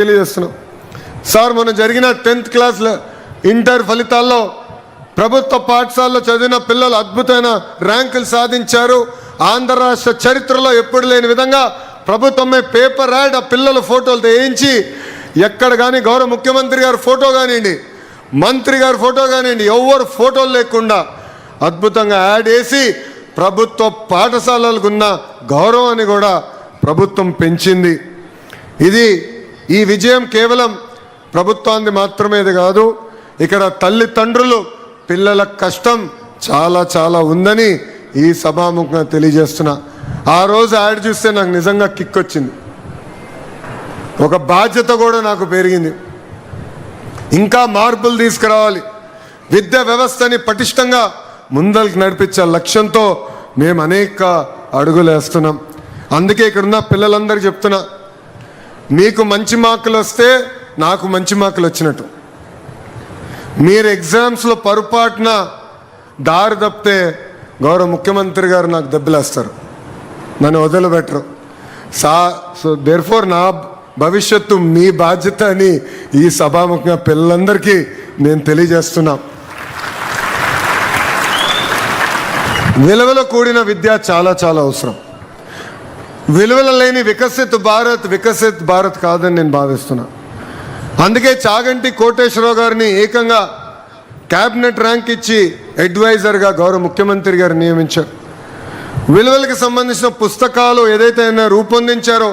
తెలియజేస్తున్నాం. సార్ మొన్న జరిగిన 10th క్లాస్ ఇంటర్ ఫలితాల్లో ప్రభుత్వ పాఠశాలలో చదివిన పిల్లలు అద్భుతమైన ర్యాంకులు సాధించారు. ఆంధ్ర రాష్ట్ర చరిత్రలో ఎప్పుడు లేని విధంగా ప్రభుత్వమే పేపర్ యాడ్ ఆ పిల్లల ఫోటోలు వేయించి ఎక్కడ కానీ గౌరవ ముఖ్యమంత్రి గారి ఫోటో కానివ్వండి, మంత్రి గారి ఫోటో కానివ్వండి, ఎవరు ఫోటోలు లేకుండా అద్భుతంగా యాడ్ వేసి ప్రభుత్వ పాఠశాలలకు ఉన్న గౌరవాన్ని కూడా ప్రభుత్వం పెంచింది. ఈ విజయం కేవలం ప్రభుత్వాన్ని మాత్రమేది కాదు, ఇక్కడ తల్లిదండ్రులు పిల్లల కష్టం చాలా చాలా ఉందని ఈ సభాముఖంగా తెలియజేస్తున్నా. ఆ రోజు యాడ్ చూస్తే నాకు నిజంగా కిక్ వచ్చింది, ఒక బాధ్యత కూడా నాకు పెరిగింది. ఇంకా మార్పులు తీసుకురావాలి, విద్యా వ్యవస్థని పటిష్టంగా ముందరికి నడిపించే లక్ష్యంతో మేము అనేక అడుగులు వేస్తున్నాం. అందుకే ఇక్కడున్న పిల్లలందరికీ చెప్తున్నా, మీకు మంచి మార్కులు వస్తే నాకు మంచి మార్కులు వచ్చినట్టు. మీరు ఎగ్జామ్స్లో పొరపాటున దారి తప్పితే గౌరవ ముఖ్యమంత్రి గారు నాకు దెబ్బలేస్తారు, నన్ను వదిలిపెట్టరు. సో దేర్ఫోర్ నా భవిష్యత్తు మీ బాధ్యత అని ఈ సభాముఖంగా పిల్లలందరికీ నేను తెలియజేస్తున్నా. విలువలో కూడిన విద్య చాలా చాలా అవసరం. విలువలు లేని వికసిత్ భారత్ కాదని నేను భావిస్తున్నా. అందుకే చాగంటి కోటేశ్వరరావు గారిని ఏకంగా క్యాబినెట్ ర్యాంక్ ఇచ్చి అడ్వైజర్గా గౌరవ ముఖ్యమంత్రి గారు నియమించారు. విలువలకు సంబంధించిన పుస్తకాలు ఏదైతే రూపొందించారో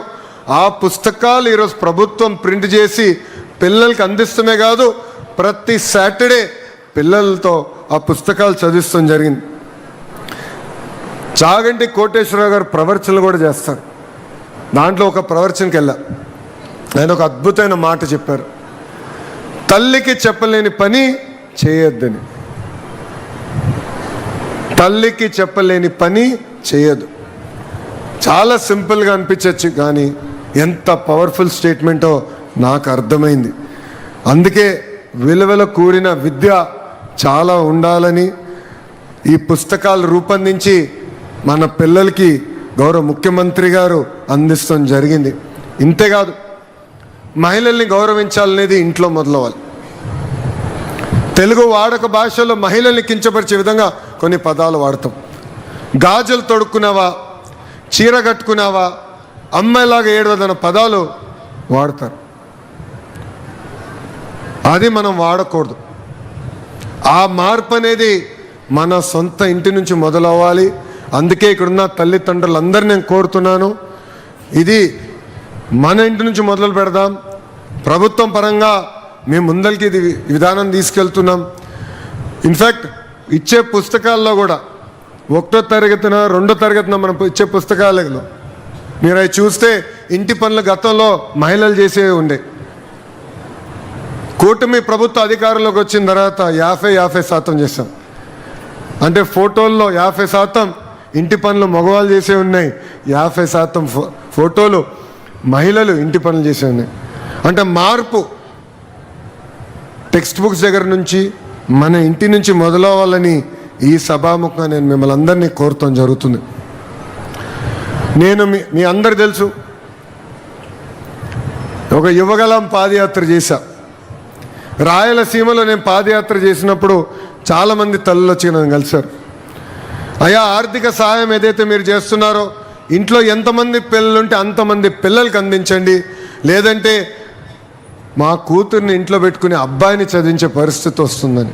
ఆ పుస్తకాలు ఈరోజు ప్రభుత్వం ప్రింట్ చేసి పిల్లలకి అందిస్తమే కాదు, ప్రతి సాటర్డే పిల్లలతో ఆ పుస్తకాలు చదివిస్తాం జరిగింది. చాగంటి కోటేశ్వరరావు గారు ప్రవచనలు కూడా చేస్తారు. దాంట్లో ఒక ప్రవచనకి వెళ్ళా, ఆయన ఒక అద్భుతమైన మాట చెప్పారు, తల్లికి చెప్పలేని పని చేయొద్దని. తల్లికి చెప్పలేని పని చేయదు. చాలా సింపుల్గా అనిపించవచ్చు, కానీ ఎంత పవర్ఫుల్ స్టేట్మెంటో నాకు అర్థమైంది. అందుకే విలువల కూడిన విద్య చాలా ఉండాలని ఈ పుస్తకాలు రూపొందించి మన పిల్లలకి గౌరవ ముఖ్యమంత్రి గారు అందిస్తాం జరిగింది. ఇంతేకాదు, మహిళల్ని గౌరవించాలనేది ఇంట్లో మొదలవ్వాలి. తెలుగు వాడక భాషలో మహిళల్ని కించపరిచే విధంగా కొన్ని పదాలు వాడతాం. గాజులు తొడుక్కున్నావా, చీర కట్టుకున్నావా, అమ్మాయిలాగా ఏడవదన్న పదాలు వాడతారు. అది మనం వాడకూడదు. ఆ మార్పు అనేది మన సొంత ఇంటి నుంచి మొదలవ్వాలి. అందుకే ఇక్కడున్న తల్లిదండ్రులందరినీ నేను కోరుతున్నాను, ఇది మన ఇంటి నుంచి మొదలు పెడదాం. ప్రభుత్వం పరంగా మేము ముందరికి ఇది విధానం తీసుకెళ్తున్నాం. ఇన్ఫ్యాక్ట్ ఇచ్చే పుస్తకాల్లో కూడా 1వ తరగతిన 2వ తరగతిన మనం ఇచ్చే పుస్తకాలలో మీరు అవి చూస్తే ఇంటి పనులు గతంలో మహిళలు చేసేవి ఉండే. కూటమి ప్రభుత్వ అధికారంలోకి వచ్చిన తర్వాత 50% చేశాం. అంటే ఫోటోల్లో 50% ఇంటి పనులు మగవాళ్ళు చేసే ఉన్నాయి, 50% ఫోటోలు మహిళలు ఇంటి పనులు చేసే ఉన్నాయి. అంటే మార్పు టెక్స్ట్ బుక్స్ దగ్గర నుంచి మన ఇంటి నుంచి మొదలవ్వాలని ఈ సభాముఖంగా నేను మిమ్మల్ని అందరినీ కోరటం జరుగుతుంది. నేను మీ అందరు తెలుసు, ఒక యువగలం పాదయాత్ర చేశా. రాయలసీమలో నేను పాదయాత్ర చేసినప్పుడు చాలామంది తల్లులు వచ్చి నన్ను కలిశారు. అయ్యా, ఆర్థిక సహాయం ఏదైతే మీరు చేస్తున్నారో ఇంట్లో ఎంతమంది పిల్లలుంటే అంతమంది పిల్లలకి అందించండి, లేదంటే మా కూతుర్ని ఇంట్లో పెట్టుకుని అబ్బాయిని చదివించే పరిస్థితి వస్తుందని.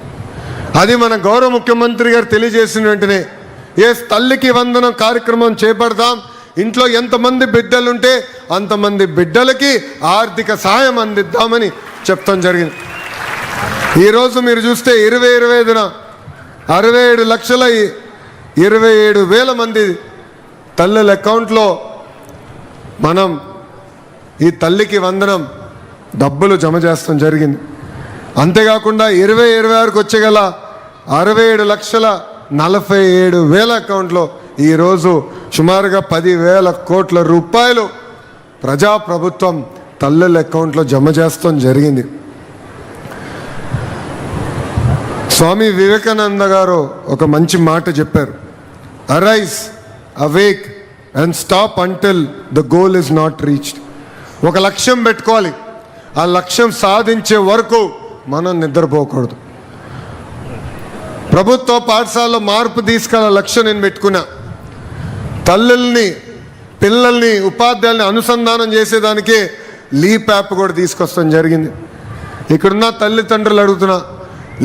అది మన గౌరవ ముఖ్యమంత్రి గారు తెలియజేసిన వెంటనే తల్లికి వందనం కార్యక్రమం చేపడదాం. ఇంట్లో ఎంతమంది బిడ్డలుంటే అంతమంది బిడ్డలకి ఆర్థిక సహాయం అందిద్దామని చెప్తాం జరిగింది. ఈరోజు మీరు చూస్తే 2025న 67,27,000 మంది తల్లుల అకౌంట్లో మనం ఈ తల్లికి వందనం డబ్బులు జమ చేస్తాం జరిగింది. అంతేకాకుండా 2026కి వచ్చేగల 67,47,000 అకౌంట్లో ఈరోజు సుమారుగా 10,000 కోట్ల రూపాయలు ప్రజాప్రభుత్వం తల్లుల అకౌంట్లో జమ చేస్తాం జరిగింది. స్వామి వివేకానంద గారు ఒక మంచి మాట చెప్పారు, arise awake and stop until the goal is not reached. ఒక లక్ష్యం పెట్టుకోవాలి, ఆ లక్ష్యం సాధించే వరకు మనం నిద్రపోకూడదు. ప్రభుత్వ పాఠశాలలో మార్పు తీసుకునే లక్ష్యం నేను పెట్టుకున్నా. తల్లుల్ని, పిల్లల్ని, ఉపాధ్యాయుల్ని అనుసంధానం చేసేదానికే లీప్ యాప్ కూడా తీసుకొస్తాం జరిగింది. ఇక్కడున్న తల్లిదండ్రులు అడుగుతున్నా,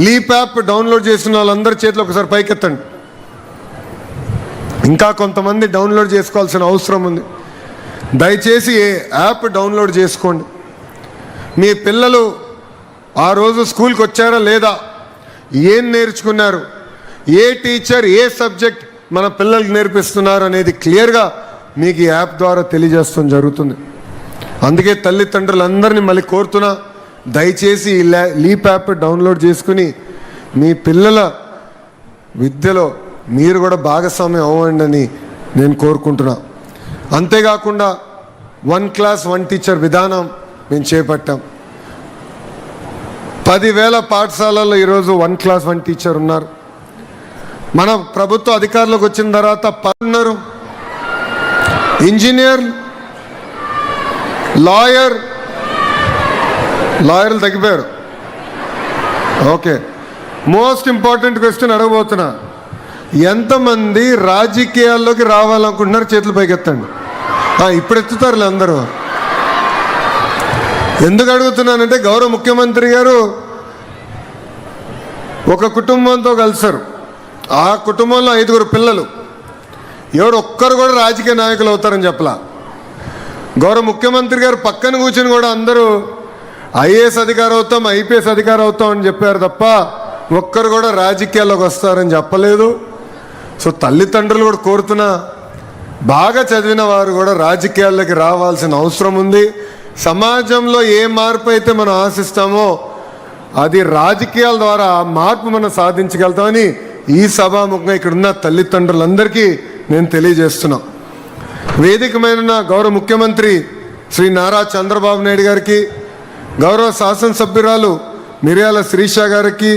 లీప్ యాప్ డౌన్లోడ్ చేసిన వాళ్ళందరి చేతులు ఒకసారి పైకెత్తండి. ఇంకా కొంతమంది డౌన్లోడ్ చేసుకోవాల్సిన అవసరం ఉంది. దయచేసి యాప్ డౌన్లోడ్ చేసుకోండి. మీ పిల్లలు ఆ రోజు స్కూల్కి వచ్చారా లేదా, ఏం నేర్చుకున్నారు, ఏ టీచర్ ఏ సబ్జెక్ట్ మన పిల్లలకి నేర్పిస్తున్నారు అనేది క్లియర్గా మీకు ఈ యాప్ ద్వారా తెలియజేస్తాం జరుగుతుంది. అందుకే తల్లిదండ్రులందరినీ మళ్ళీ కోరుతున్నా, దయచేసి ఈ లీప్ యాప్ డౌన్లోడ్ చేసుకుని మీ పిల్లల విద్యలో మీరు కూడా భాగస్వామ్యం అవ్వండి అని నేను కోరుకుంటున్నా. అంతేకాకుండా 1 క్లాస్ 1 టీచర్ విధానం మేము చేపట్టాం. 10,000 పాఠశాలల్లో ఈరోజు 1 క్లాస్ 1 టీచర్ ఉన్నారు. మన ప్రభుత్వ అధికారులకు వచ్చిన తర్వాత ఉన్నారు, ఇంజనీర్, లాయర్లు తగ్గిపోయారు. ఓకే, మోస్ట్ ఇంపార్టెంట్ క్వశ్చన్ అడగబోతున్నా, ఎంతమంది రాజకీయాల్లోకి రావాలనుకుంటున్నారు? చేతులు పైకెత్తండి. ఇప్పుడు ఎత్తుతారులే అందరూ. ఎందుకు అడుగుతున్నానంటే, గౌరవ ముఖ్యమంత్రి గారు ఒక కుటుంబంతో కలిసారు. ఆ కుటుంబంలో 5 పిల్లలు. ఎవరు ఒక్కరు కూడా రాజకీయ నాయకులు అవుతారని చెప్పలా. గౌరవ ముఖ్యమంత్రి గారు పక్కన కూర్చొని కూడా అందరూ ఐఏఎస్ అధికారి అవుతాం, ఐపీఎస్ అధికారి అవుతాం అని చెప్పారు తప్ప ఒక్కరు కూడా రాజకీయాల్లోకి వస్తారని చెప్పలేదు. సో తల్లిదండ్రులు కూడా కోరుతున్నా, బాగా చదివిన వారు కూడా రాజకీయాల్లోకి రావాల్సిన అవసరం ఉంది. సమాజంలో ఏ మార్పు అయితే మనం ఆశిస్తామో అది రాజకీయాల ద్వారా మార్పు మనం సాధించగలుగుతామని ఈ సభాముఖంగా ఇక్కడున్న తల్లిదండ్రులందరికీ నేను తెలియజేస్తున్నా. వేదికమైన గౌరవ ముఖ్యమంత్రి శ్రీ నారా చంద్రబాబు నాయుడు గారికి, గౌరవ శాసనసభ్యురాలు మిర్యాల శిరీష గారికి,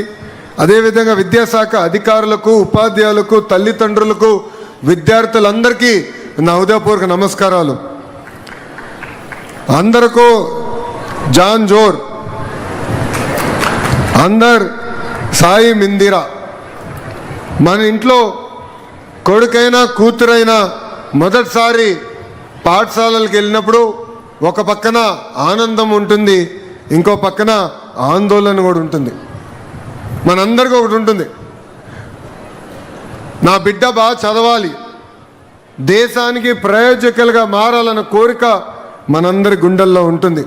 అదేవిధంగా విద్యాశాఖ అధికారులకు, ఉపాధ్యాయులకు, తల్లిదండ్రులకు, విద్యార్థులందరికీ నా హృదయపూర్వక నమస్కారాలు. అందరికీ జాన్ జోర్, అందర్ సాయి మిందిరా. మన ఇంట్లో కొడుకైనా కూతురైనా మొదటిసారి పాఠశాలలకు వెళ్ళినప్పుడు ఒక పక్కన ఆనందం ఉంటుంది, ఇంకో పక్కన ఆందోళన కూడా ఉంటుంది. మనందరికీ ఒకటి ఉంటుంది, నా బిడ్డ బాగా చదవాలి, దేశానికి ప్రయోజకులుగా మారాలన్న కోరిక మనందరి గుండెల్లో ఉంటుంది.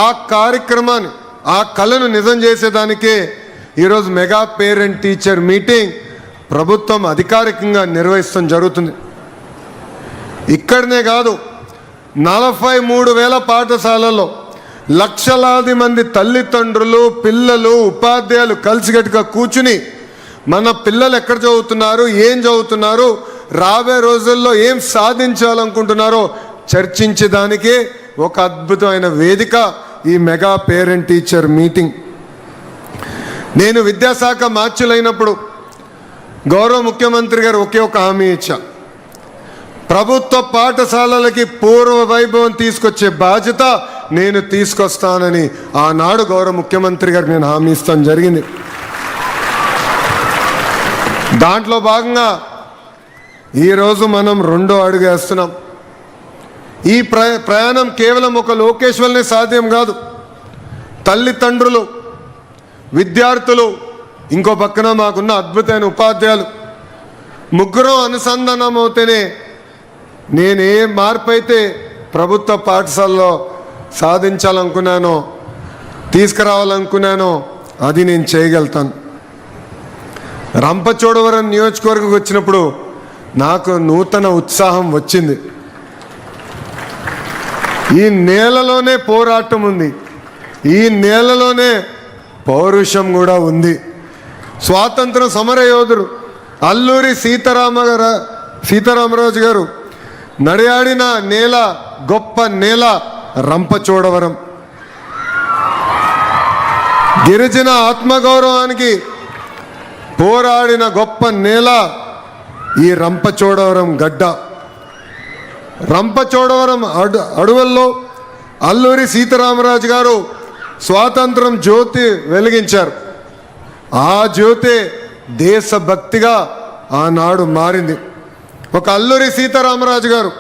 ఆ కార్యక్రమాన్ని, ఆ కళను నిజం చేసేదానికే ఈరోజు మెగా పేరెంట్ టీచర్ మీటింగ్ ప్రభుత్వం అధికారికంగా నిర్వహిస్తాం జరుగుతుంది. ఇక్కడనే కాదు, 43,000 పాఠశాలల్లో లక్షలాది మంది తల్లిదండ్రులు, పిల్లలు, ఉపాధ్యాయులు కలిసికట్టుగా కూర్చుని మన పిల్లలు ఎక్కడ చదువుతున్నారు, ఏం చదువుతున్నారు, రాబోయే రోజుల్లో ఏం సాధించాలనుకుంటున్నారో చర్చించేదానికే ఒక అద్భుతమైన వేదిక ఈ మెగా పేరెంట్ టీచర్ మీటింగ్. నేను విద్యాశాఖ మార్చులైనప్పుడు గౌరవ ముఖ్యమంత్రి గారు ఒకే ఒక హామీ ఇచ్చా, ప్రభుత్వ పాఠశాలలకి పూర్వ వైభవం తీసుకొచ్చే బాధ్యత నేను తీసుకొస్తానని ఆనాడు గౌరవ ముఖ్యమంత్రి గారు నేను హామీ ఇస్తాను జరిగింది. దాంట్లో భాగంగా ఈరోజు మనం 2వ అడుగు వేస్తున్నాం. ఈ ప్రయాణం కేవలం ఒక లోకేష్ వల్లనే సాధ్యం కాదు. తల్లిదండ్రులు, విద్యార్థులు, ఇంకో పక్కన మాకున్న అద్భుతమైన ఉపాధ్యాయులు, ముగ్గురు అనుసంధానం అవుతేనే నేను ఏ మార్పు అయితే ప్రభుత్వ పాఠశాలలో సాధించాలనుకున్నానో, తీసుకురావాలనుకున్నానో అది నేను చేయగలుగుతాను. రంపచోడవరం నియోజకవర్గం వచ్చినప్పుడు నాకు నూతన ఉత్సాహం వచ్చింది. ఈ నేలలోనే పోరాటం ఉంది, ఈ నేలలోనే పౌరుషం కూడా ఉంది. స్వాతంత్ర సమర యోధుడు అల్లూరి సీతారామరాజు గారు నడియాడిన నేల, గొప్ప నేల రంపచోడవరం. గిరిజన ఆత్మగౌరవానికి పోరాడిన గొప్ప నేల ఈ రంపచోడవరం గడ్డ. రంపచోడవరం అడవుల్లో అల్లూరి సీతారామరాజు గారు స్వాతంత్రం జ్యోతి వెలిగించారు. ఆ జ్యోతి దేశభక్తిగా ఆనాడు మారింది. ఒక అల్లూరి సీతారామరాజు గారు,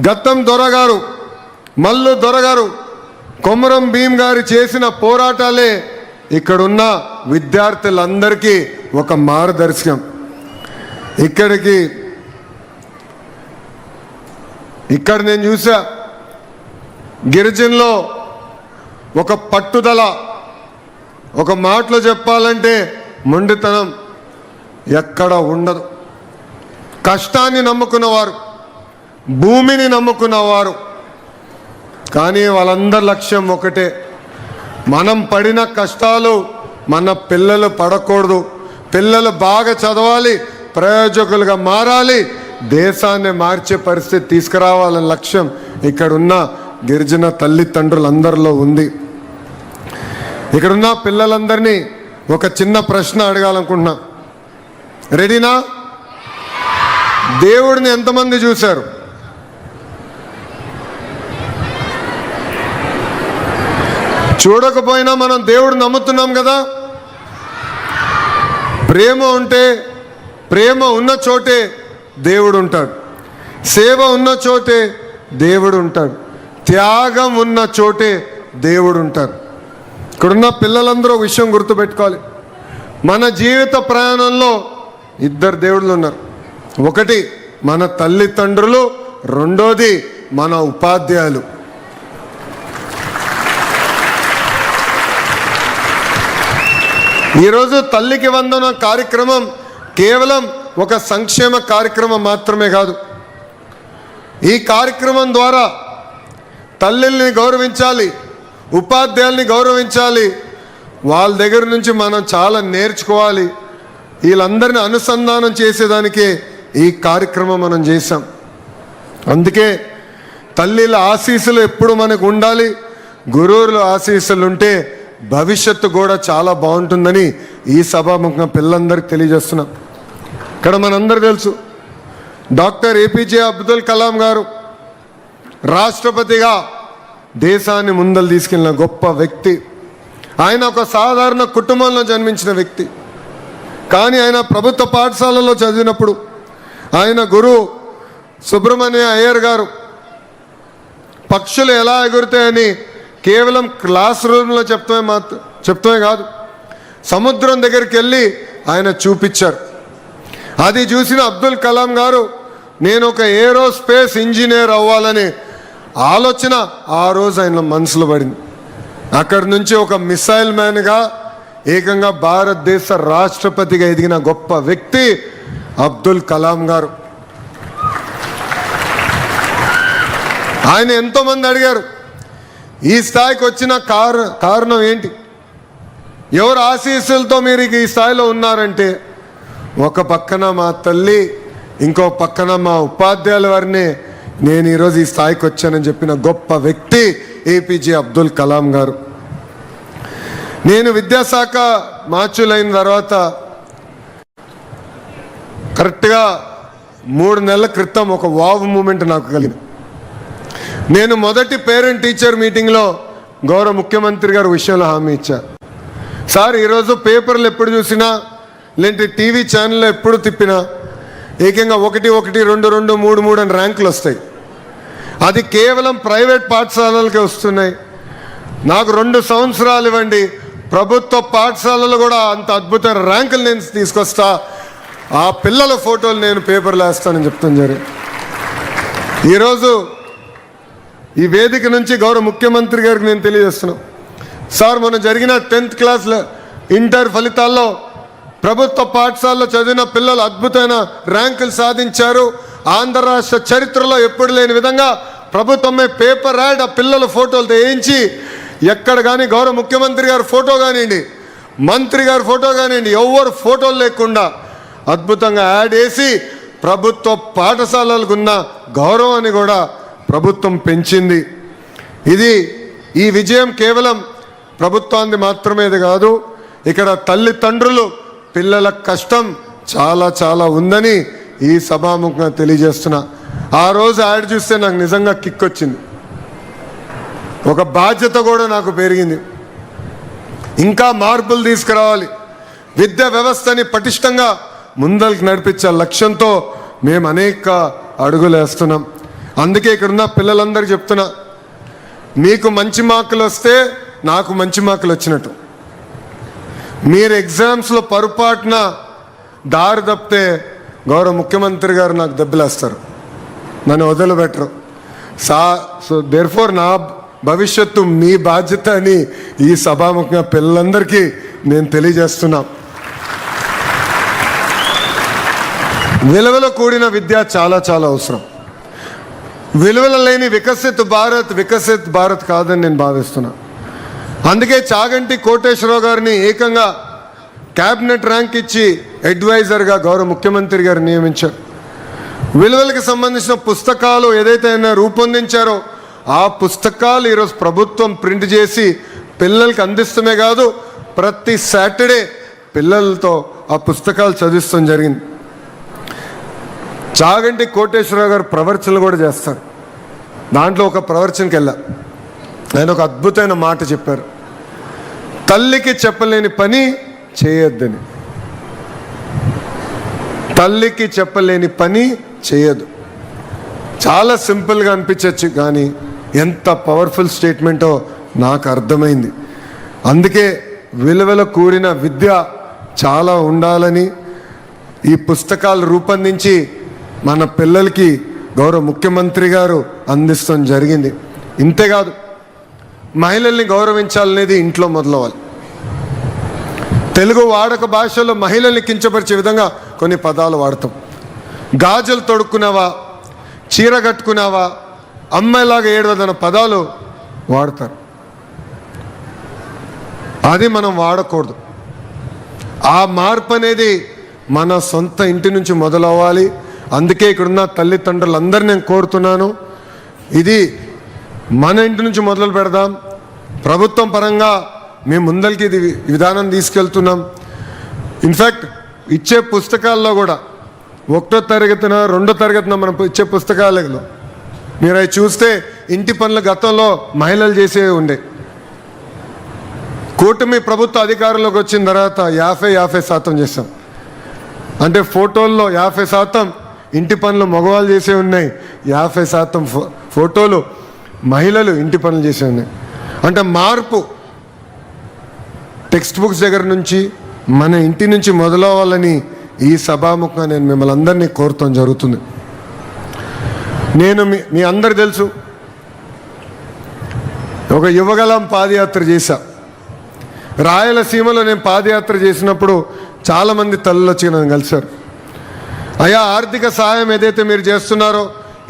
గత్తం దొరగారు, మల్లు దొరగారు, కొమరం భీం గారు చేసిన పోరాటాలే ఇక్కడున్న విద్యార్థులందరికీ ఒక మార్గదర్శకం. ఇక్కడ నేను చూసా, గిరిజనులో ఒక పట్టుదల, ఒక మాటలో చెప్పాలంటే మొండితనం ఎక్కడ ఉండదు. కష్టాన్ని నమ్ముకున్నవారు, భూమిని నమ్ముకున్నవారు. కానీ వాళ్ళందరి లక్ష్యం ఒకటే, మనం పడిన కష్టాలు మన పిల్లలు పడకూడదు, పిల్లలు బాగా చదవాలి, ప్రయోజకులుగా మారాలి, దేశాన్ని మార్చే పరిస్థితి తీసుకురావాలనే లక్ష్యం ఇక్కడున్న గిరిజన తల్లిదండ్రులందరిలో ఉంది. ఇక్కడున్న పిల్లలందరినీ ఒక చిన్న ప్రశ్న అడగాలనుకుంటున్నా. రెడీనా? దేవుడిని ఎంతమంది చూశారు? చూడకపోయినా మనం దేవుడు నమ్ముతున్నాం కదా. ప్రేమ ఉంటే, ప్రేమ ఉన్న చోటే దేవుడు ఉంటాడు, సేవ ఉన్న చోటే దేవుడు ఉంటాడు, త్యాగం ఉన్న చోటే దేవుడు ఉంటాడు. ఇక్కడున్న పిల్లలందరూ విషయం గుర్తుపెట్టుకోవాలి. మన జీవిత ప్రయాణంలో ఇద్దరు దేవుళ్ళు ఉన్నారు. ఒకటి మన తల్లిదండ్రులు, రెండోది మన ఉపాధ్యాయులు. ఈరోజు తల్లికి వందన కార్యక్రమం కేవలం ఒక సంక్షేమ కార్యక్రమం మాత్రమే కాదు. ఈ కార్యక్రమం ద్వారా తల్లిని గౌరవించాలి, ఉపాధ్యాయుల్ని గౌరవించాలి, వాళ్ళ దగ్గర నుంచి మనం చాలా నేర్చుకోవాలి. వీళ్ళందరినీ అనుసంధానం చేసేదానికే ఈ కార్యక్రమం మనం చేశాం. అందుకే తల్లిల ఆశీస్సులు ఎప్పుడు మనకు ఉండాలి, గురువుల ఆశీస్సులు ఉంటే భవిష్యత్తు కూడా చాలా బాగుంటుందని ఈ సభాముఖంగా పిల్లలందరికీ తెలియజేస్తున్నాం. ఇక్కడ మనందరూ తెలుసు, డాక్టర్ ఏపీజే అబ్దుల్ కలాం గారు రాష్ట్రపతిగా దేశాన్ని ముందలు తీసుకెళ్ళిన గొప్ప వ్యక్తి. ఆయన ఒక సాధారణ కుటుంబంలో జన్మించిన వ్యక్తి. కానీ ఆయన ప్రభుత్వ పాఠశాలలో చదివినప్పుడు ఆయన గురువు సుబ్రహ్మణ్య అయ్యర్ గారు పక్షులు ఎలా ఎగురుతాయని కేవలం క్లాస్ రూమ్లో చెప్తమే కాదు, సముద్రం దగ్గరికి వెళ్ళి ఆయన చూపించారు. అది చూసిన అబ్దుల్ కలాం గారు, నేను ఒక ఏరోస్పేస్ ఇంజనీర్ అవ్వాలని ఆలోచన ఆ రోజు ఆయన మనసులో పడింది. అక్కడి నుంచి ఒక మిసైల్ మ్యాన్గా ఏకంగా భారతదేశ రాష్ట్రపతిగా ఎదిగిన గొప్ప వ్యక్తి అబ్దుల్ కలాం గారు. ఆయన ఎంతోమంది అడిగారు, ఈ స్థాయికి వచ్చిన కారణం ఏంటి, ఎవరు ఆశీస్సులతో మీరు ఈ స్థాయిలో ఉన్నారంటే, ఒక పక్కన మా తల్లి, ఇంకో పక్కన మా ఉపాధ్యాయుల వారిని నేను ఈరోజు ఈ స్థాయికి వచ్చానని చెప్పిన గొప్ప వ్యక్తి ఏపీజే అబ్దుల్ కలాం గారు. నేను విద్యాశాఖ మార్చులైన తర్వాత కరెక్ట్గా 3 నెలల క్రితం ఒక వావ్ మూమెంట్ నాకు కలిగింది. నేను మొదటి పేరెంట్ టీచర్ మీటింగ్లో గౌరవ ముఖ్యమంత్రి గారు విషయంలో హామీ ఇచ్చారు. సార్, ఈరోజు పేపర్లు ఎప్పుడు చూసినా, లేదంటే టీవీ ఛానల్లో ఎప్పుడు తిప్పినా ఏకంగా 1, 1, 2, 2, 3, 3 అని ర్యాంకులు వస్తాయి. అది కేవలం ప్రైవేట్ పాఠశాలలకే వస్తున్నాయి. నాకు 2 సంవత్సరాలు ఇవ్వండి, ప్రభుత్వ పాఠశాలలు కూడా అంత అద్భుతమైన ర్యాంకులు నేను తీసుకొస్తా, ఆ పిల్లల ఫోటోలు నేను పేపర్లో వేస్తానని చెప్తాను జరిగింది. ఈరోజు ఈ వేదిక నుంచి గౌరవ ముఖ్యమంత్రి గారికి నేను తెలియజేస్తున్నాను. సార్, మొన్న జరిగిన 10th క్లాస్ ఇంటర్ ఫలితాల్లో ప్రభుత్వ పాఠశాలలో చదివిన పిల్లలు అద్భుతమైన ర్యాంకులు సాధించారు. ఆంధ్ర రాష్ట్ర చరిత్రలో ఎప్పుడు లేని విధంగా ప్రభుత్వమే పేపర్ యాడ్ ఆ పిల్లల ఫోటోలు వేయించి, ఎక్కడ కానీ గౌరవ ముఖ్యమంత్రి గారి ఫోటో కానివ్వండి, మంత్రి గారి ఫోటో కానివ్వండి, ఎవరు ఫోటోలు లేకుండా అద్భుతంగా యాడ్ వేసి ప్రభుత్వ పాఠశాలలకు ఉన్న గౌరవాన్ని కూడా ప్రభుత్వం పెంచింది. ఈ విజయం కేవలం ప్రభుత్వాన్ని మాత్రమే కాదు, ఇక్కడ తల్లిదండ్రులు పిల్లల కష్టం చాలా చాలా ఉందని ఈ సభాముఖంగా తెలియజేస్తున్నా. ఆ రోజు యాడ్ చూస్తే నాకు నిజంగా కిక్ వచ్చింది. ఒక బాధ్యత కూడా నాకు పెరిగింది. ఇంకా మార్పులు తీసుకురావాలి, విద్యా వ్యవస్థని పటిష్టంగా ముందరికి నడిపించే లక్ష్యంతో మేము అనేక అడుగులు వేస్తున్నాం. అందుకే ఇక్కడున్న పిల్లలందరికీ చెప్తున్నా, మీకు మంచి మార్కులు వస్తే నాకు మంచి మార్కులు వచ్చినట్టు. మీరు ఎగ్జామ్స్లో పొరపాటున దారి తప్పితే గౌరవ ముఖ్యమంత్రి గారు నాకు దెబ్బలేస్తారు, నన్ను వదిలిపెట్టరు. సో దేర్ఫోర్ నా భవిష్యత్తు మీ బాధ్యత అని ఈ సభాముఖంగా పిల్లలందరికీ నేను తెలియజేస్తున్నా. విలువలో కూడిన విద్య చాలా చాలా అవసరం. విలువలు లేని వికసిత్ భారత్ కాదని నేను భావిస్తున్నా. అందుకే చాగంటి కోటేశ్వరరావు గారిని ఏకంగా క్యాబినెట్ ర్యాంక్ ఇచ్చి అడ్వైజర్గా గౌరవ ముఖ్యమంత్రి గారు నియమించారు. విలువలకు సంబంధించిన పుస్తకాలు ఏదైతే రూపొందించారో ఆ పుస్తకాలు ఈరోజు ప్రభుత్వం ప్రింట్ చేసి పిల్లలకి అందిస్తమే కాదు, ప్రతి సాటర్డే పిల్లలతో ఆ పుస్తకాలు చదివిస్తాం జరిగింది. చాగంటి కోటేశ్వరరావు గారు ప్రవచనలు కూడా చేస్తారు. దాంట్లో ఒక ప్రవచనకి వెళ్ళా, ఆయన ఒక అద్భుతమైన మాట చెప్పారు, తల్లికి చెప్పలేని పని చేయొద్దని. తల్లికి చెప్పలేని పని చేయదు. చాలా సింపుల్గా అనిపించవచ్చు, కానీ ఎంత పవర్ఫుల్ స్టేట్మెంటో నాకు అర్థమైంది. అందుకే విలువల కూడిన విద్య చాలా ఉండాలని ఈ పుస్తకాలు రూపొందించి మన పిల్లలకి గౌరవ ముఖ్యమంత్రి గారు అందిస్తాం జరిగింది. ఇంతేకాదు, మహిళల్ని గౌరవించాలనేది ఇంట్లో మొదలవ్వాలి. తెలుగు వాడక భాషలో మహిళల్ని కించపరిచే విధంగా కొన్ని పదాలు వాడతాం. గాజులు తొడుక్కున్నావా, చీర కట్టుకున్నావా, అమ్మాయిలాగా ఏడవదన్న పదాలు వాడతారు. అది మనం వాడకూడదు. ఆ మార్పు అనేది మన సొంత ఇంటి నుంచి మొదలవ్వాలి. అందుకే ఇక్కడున్న తల్లిదండ్రులందరినీ నేను కోరుతున్నాను, ఇది మన ఇంటి నుంచి మొదలు పెడదాం. ప్రభుత్వం పరంగా మేము ముందరికి ఇది విధానం తీసుకెళ్తున్నాం. ఇన్ఫ్యాక్ట్ ఇచ్చే పుస్తకాల్లో కూడా 1వ తరగతిన 2వ తరగతిన మనం ఇచ్చే పుస్తకాలలో మీరు అవి చూస్తే ఇంటి పనులు గతంలో మహిళలు చేసేవి ఉండే. కూటమి ప్రభుత్వ అధికారంలోకి వచ్చిన తర్వాత 50% చేశాం. అంటే ఫోటోల్లో 50% ఇంటి పనులు మగవాళ్ళు చేసే ఉన్నాయి, 50% ఫోటోలు మహిళలు ఇంటి పనులు చేసే ఉన్నాయి. అంటే మార్పు టెక్స్ట్ బుక్స్ దగ్గర నుంచి మన ఇంటి నుంచి మొదలవ్వాలని ఈ సభాముఖంగా నేను మిమ్మల్ని అందరినీ కోరటం జరుగుతుంది. నేను మీ అందరు తెలుసు, ఒక యువగలం పాదయాత్ర చేశా. రాయలసీమలో నేను పాదయాత్ర చేసినప్పుడు చాలామంది తల్లులు వచ్చి నన్ను కలిశారు. అయ్యా, ఆర్థిక సహాయం ఏదైతే మీరు చేస్తున్నారో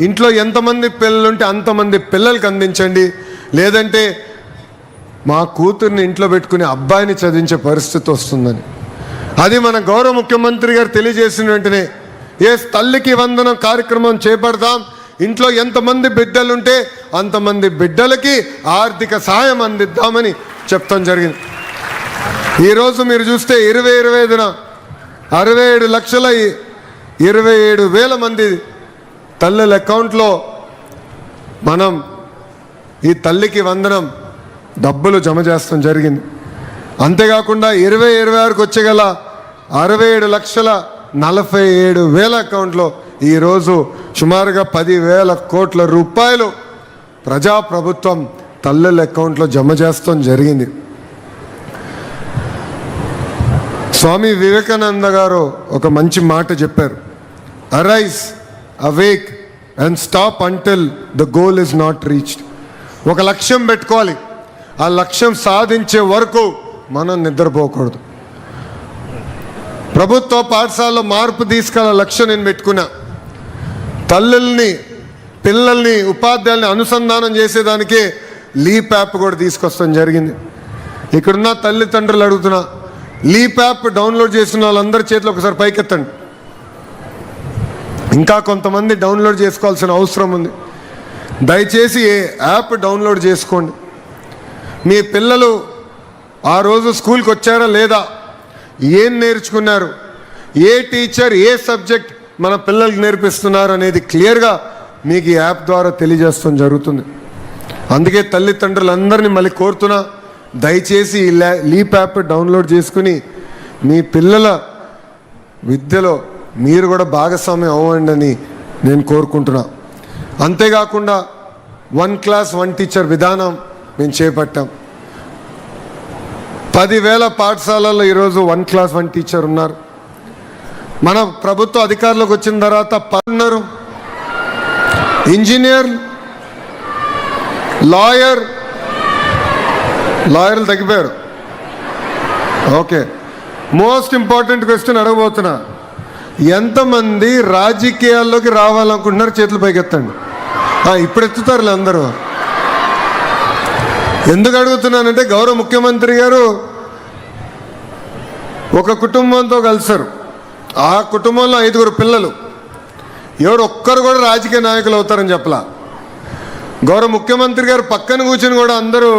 ఇంట్లో ఎంతమంది పిల్లలుంటే అంతమంది పిల్లలకి అందించండి, లేదంటే మా కూతుర్ని ఇంట్లో పెట్టుకుని అబ్బాయిని చదివించే పరిస్థితి వస్తుందని. అది మన గౌరవ ముఖ్యమంత్రి గారు తెలియజేసిన వెంటనే తల్లికి వందనం కార్యక్రమం చేపడదాం. ఇంట్లో ఎంతమంది బిడ్డలుంటే అంతమంది బిడ్డలకి ఆర్థిక సహాయం అందిద్దామని చెప్తాం జరిగింది. ఈరోజు మీరు చూస్తే 2025న 67,27,000 మంది తల్లుల అకౌంట్లో మనం ఈ తల్లికి వందనం డబ్బులు జమ చేస్తాం జరిగింది. అంతేకాకుండా 2026కి వచ్చేగల 67,47,000 అకౌంట్లో ఈరోజు సుమారుగా 10,000 కోట్ల రూపాయలు ప్రజాప్రభుత్వం తల్లుల అకౌంట్లో జమ చేస్తాం జరిగింది. స్వామి వివేకానంద గారు ఒక మంచి మాట చెప్పారు, arise, awake and stop until the goal is not reached. ఒక లక్ష్యం పెట్టుకోవాలి, ఆ లక్ష్యం సాధించే వరకు మనం నిద్రపోకూడదు. ప్రభుత్వ పాఠశాలలో మార్పు తీసుకెళ్ళ లక్ష్యం నేను పెట్టుకున్నా. తల్లుల్ని, పిల్లల్ని, ఉపాధ్యాయుల్ని అనుసంధానం చేసేదానికే లీప్ యాప్ కూడా తీసుకొస్తాం జరిగింది. ఇక్కడున్న తల్లిదండ్రులు అడుగుతున్నా, లీప్ యాప్ డౌన్లోడ్ చేసిన వాళ్ళందరి చేతిలో ఒకసారి పైకెత్తండి. ఇంకా కొంతమంది డౌన్లోడ్ చేసుకోవాల్సిన అవసరం ఉంది. దయచేసి ఏ యాప్ డౌన్లోడ్ చేసుకోండి. మీ పిల్లలు ఆ రోజు స్కూల్కి వచ్చారా లేదా, ఏం నేర్చుకున్నారు, ఏ టీచర్ ఏ సబ్జెక్ట్ మన పిల్లలకి నేర్పిస్తున్నారు అనేది క్లియర్గా మీకు ఈ యాప్ ద్వారా తెలియజేస్తాం జరుగుతుంది. అందుకే తల్లిదండ్రులందరినీ మళ్ళీ కోరుతున్నా, దయచేసి ఈ లీప్ యాప్ డౌన్లోడ్ చేసుకుని మీ పిల్లల విద్యలో మీరు కూడా భాగస్వామ్యం అవ్వండి అని నేను కోరుకుంటున్నా. అంతేకాకుండా 1 క్లాస్ 1 టీచర్ విధానం మేము చేపట్టాం. 10,000 పాఠశాలల్లో ఈరోజు 1 క్లాస్ 1 టీచర్ ఉన్నారు. మన ప్రభుత్వ అధికారులకు వచ్చిన తర్వాత ఉన్నారు, ఇంజనీర్, లాయర్లు తగ్గిపోయారు. ఓకే, మోస్ట్ ఇంపార్టెంట్ క్వశ్చన్ అడగబోతున్నా, ఎంతమంది రాజకీయాల్లోకి రావాలనుకుంటున్నారు? చేతులు పైకెత్తండి. ఇప్పుడు ఎత్తుతారులే అందరూ. ఎందుకు అడుగుతున్నానంటే, గౌరవ ముఖ్యమంత్రి గారు ఒక కుటుంబంతో కలిసారు. ఆ కుటుంబంలో 5 పిల్లలు. ఎవరు ఒక్కరు కూడా రాజకీయ నాయకులు అవుతారని చెప్పలా. గౌరవ ముఖ్యమంత్రి గారు పక్కన కూర్చొని కూడా అందరూ